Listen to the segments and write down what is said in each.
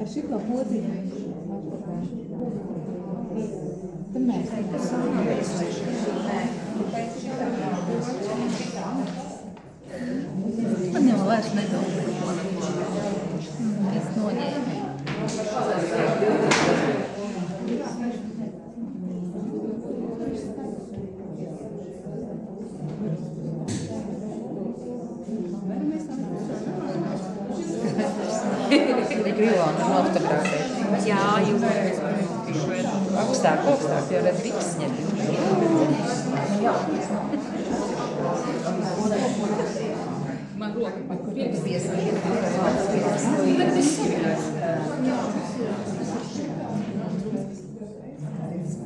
Ar šito podziņu. Tad mēs nekas man jau vairs nedomāju. Es noņēmu. Ilona autogrāfēt. Jā, jūs Augstāk, jo redz viks ņem. man roka pat piekspies.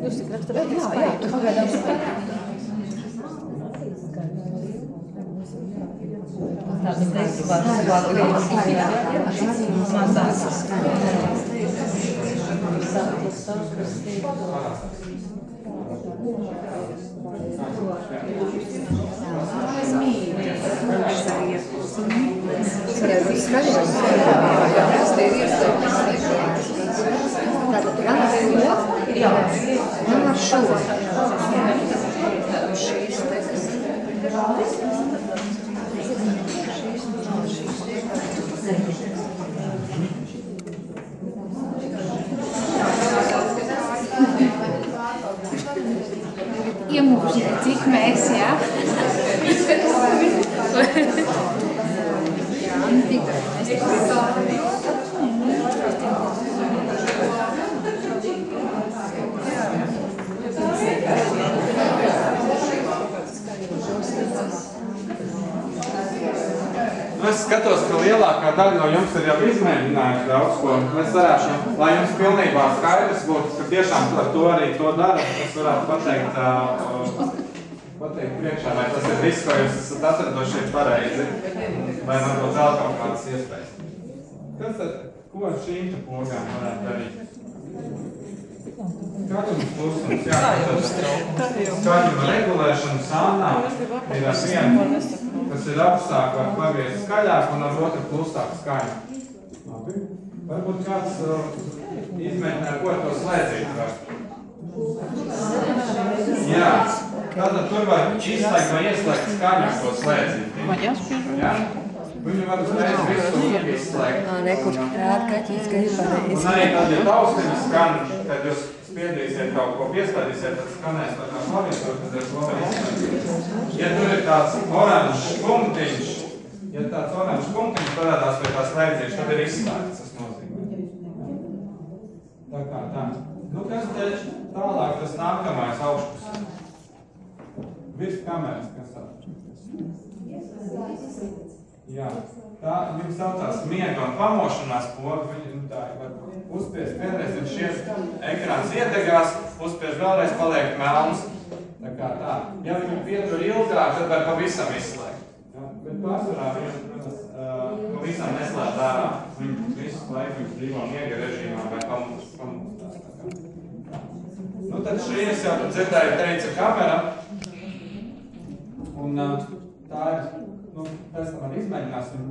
Jūs tik raksta vēl spēju. Pagaidām spēju. Tādas iemūžē, cik mēs, jā? Es skatos, ka lielākā daļa no jums ir jau izmēģinājuši daudz ko. Es varētu, lai jums pilnībā skaidrs būtu, ka tiešām ar to arī to dara, es varētu pateikt priekšā, vai tas ir viss, ko jūs esat atraduši šeit pareizi, vai varbūt vēl kaut kādas iespējas. Kas tad, ko ar šīm te pogām varētu darīt? Skatums klusums, jā, skaņuma regulēšana sānā ir ar vienu, kas ir augstāk, var pagriezt skaļāk un ar otru klusāk skaņu. Labi. Varbūt kāds izmēģināja, ko ar to slēdzīt var. Jā, tātad tur var izslēgt vai ieslēgt skaņu ar to slēdzīt. Jā? Viņu var uzreiz visu izslēgt. Nekur rāda kaķis, ka ir pareizi. Un arī tad, ja taustiņa skan, kad jūs spiedīsiet kaut ko pieslēdīsiet, tad skanēs tā kā klaviatūra, tad ir to var izslēgt. Ja tur ir tāds oranžs punktiņš, parādās pie tās slēdziņš, tad ir izslēgts, tas nozīmē. Tā kā tā. Nu, kas te tālāk tas nākamais augšpus? Virs kameras, kas tā? Jā. Tā jums saucās miega un pamošanās poga, viņi tā var uzspiest vienreiz, un šis ekrāns iedegās, uzspiest vēlreiz paliek melns. Tā kā tā. Ja viņu pietur ilgāk, tad var pavisam izslēgt. Ja? Bet pārsvarā viņi, protams, pavisam neslēdz ārā. Viņi visu laiku viņus dzīvo miega režīmā vai pamostās. Nu tad šī es jau dzirdēju teica kamera. Un tā ir, nu, pēc tam arī izmēģināsim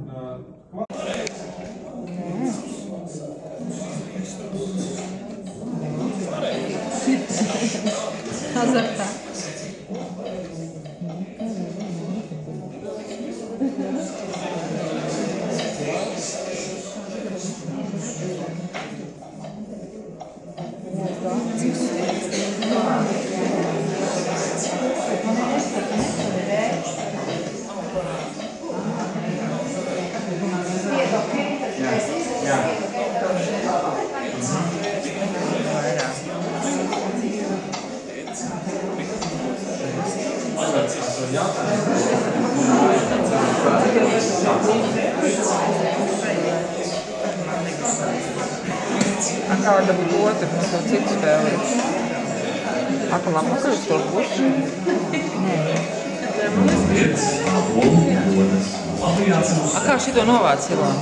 Azartā. Kā var dabūt otru no to citu spēlēt? Aka lapaka uz to puši? Nē. Kā šito novāc, Ilona?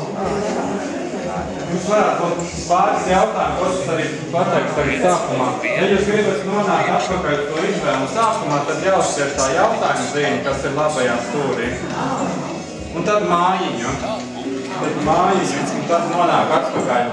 Jūs varētu būt pāris jautājumu, ko es arī pateiktu arī sākumā. Ja jūs gribat nonākt atpakaļ to izvēlu sākumā, tad jāuzsver tā jautājumu zīme, kas ir labajā stūrī. Un tad mājiņu. Tad mājas, un tad nonāk atpakaļ.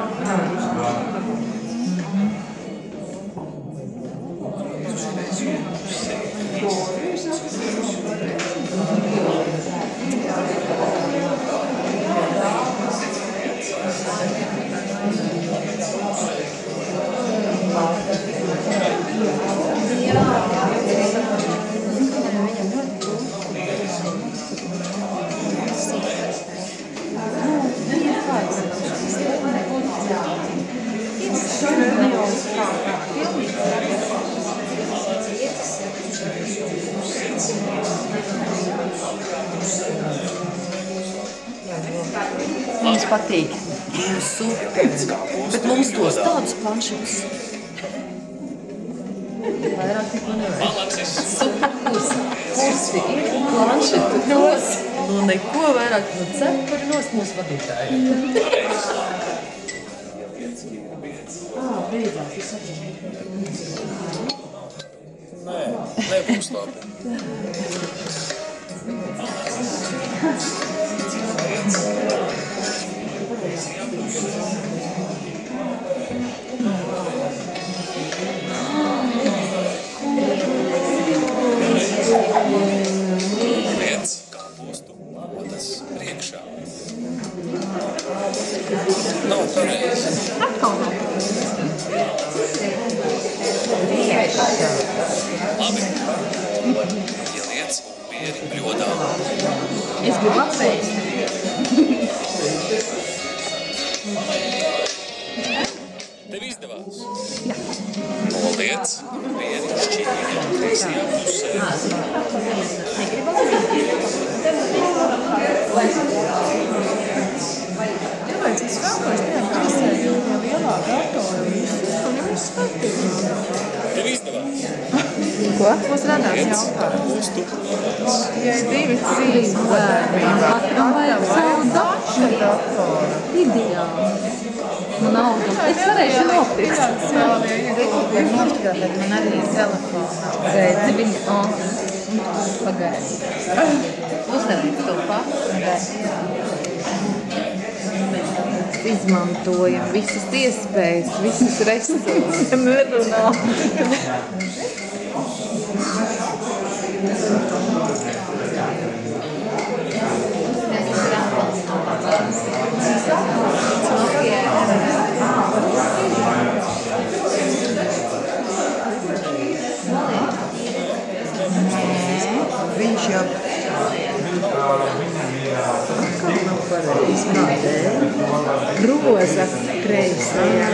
Mums patīk. Super. Bet mums tos tādus planšetus. Vairāk neko nevajag. Super. Pusi. Planšetu nos. Nu neko vairāk. Nu cepuri nos mūsu vadītāji. Beidzās. Es saprotu. Nē, būs labi. Liec kāpostu otas priekšā. Nav pareizi. Labi. Ieliec pieri bļodā. Es gribu apēst. Tev izdevās? Jā. Noliec pieri šķīri kreisajā pusē. Kāpēc es vēl ko es tajā pasēju jau lielā datorā? Es skatījos. Tev izdevās? Ko? Mums radās jautājums. Ja ir 2-3 darbībā, Katram vajag savu datoru. Ideāli. Nu nav. Es varēšu nopirkt. Gribēju nostādāt, bet man arī ir telefonā. Redzi viņa. Pagaidi. Uzliek to Izmantojam visas iespējas, visas resursus. Nerunā. Viņš jau groza kreisajā.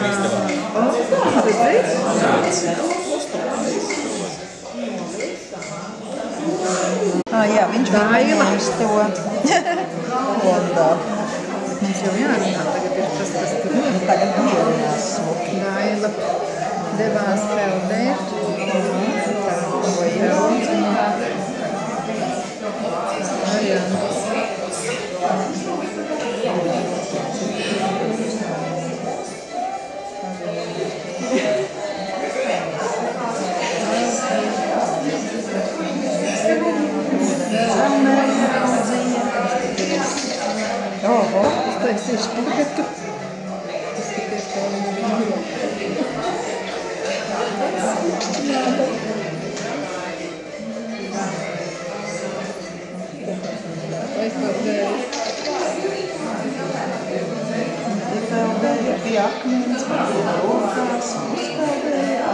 Jā, viņš paņēmis to Honda. Mums jau jārunā, tagad ir tas, kas tur ir. Tagad mierināts smuki. Daila devās peldēt. To jau. Jā. Oho, es taisīšu tagad. Bija akmens, bija rokās, uzpeldēja.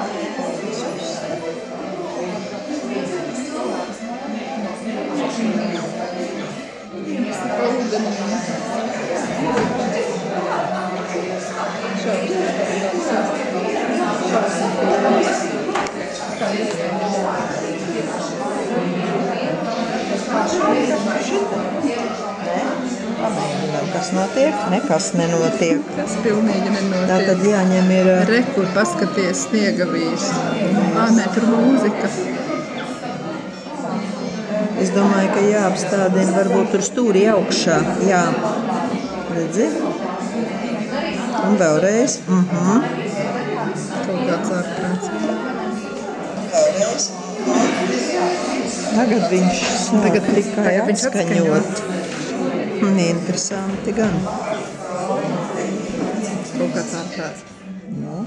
Kas notiek? Nekas nenotiek. Tas pilnīgi nenotiek. Tā tad jāņem ir... Rekur, paskaties sniegavīs. Nē, tur mūzika. Es domāju, ka jāapstādina varbūt tur stūri augšā. Jā. Redzi? Un vēlreiz. Kaut kāds ārprāts. Vēlreiz. Tagad viņš sāk tikai atskaņot. Interesanti gan. kaut kāds ārprāts. Nu.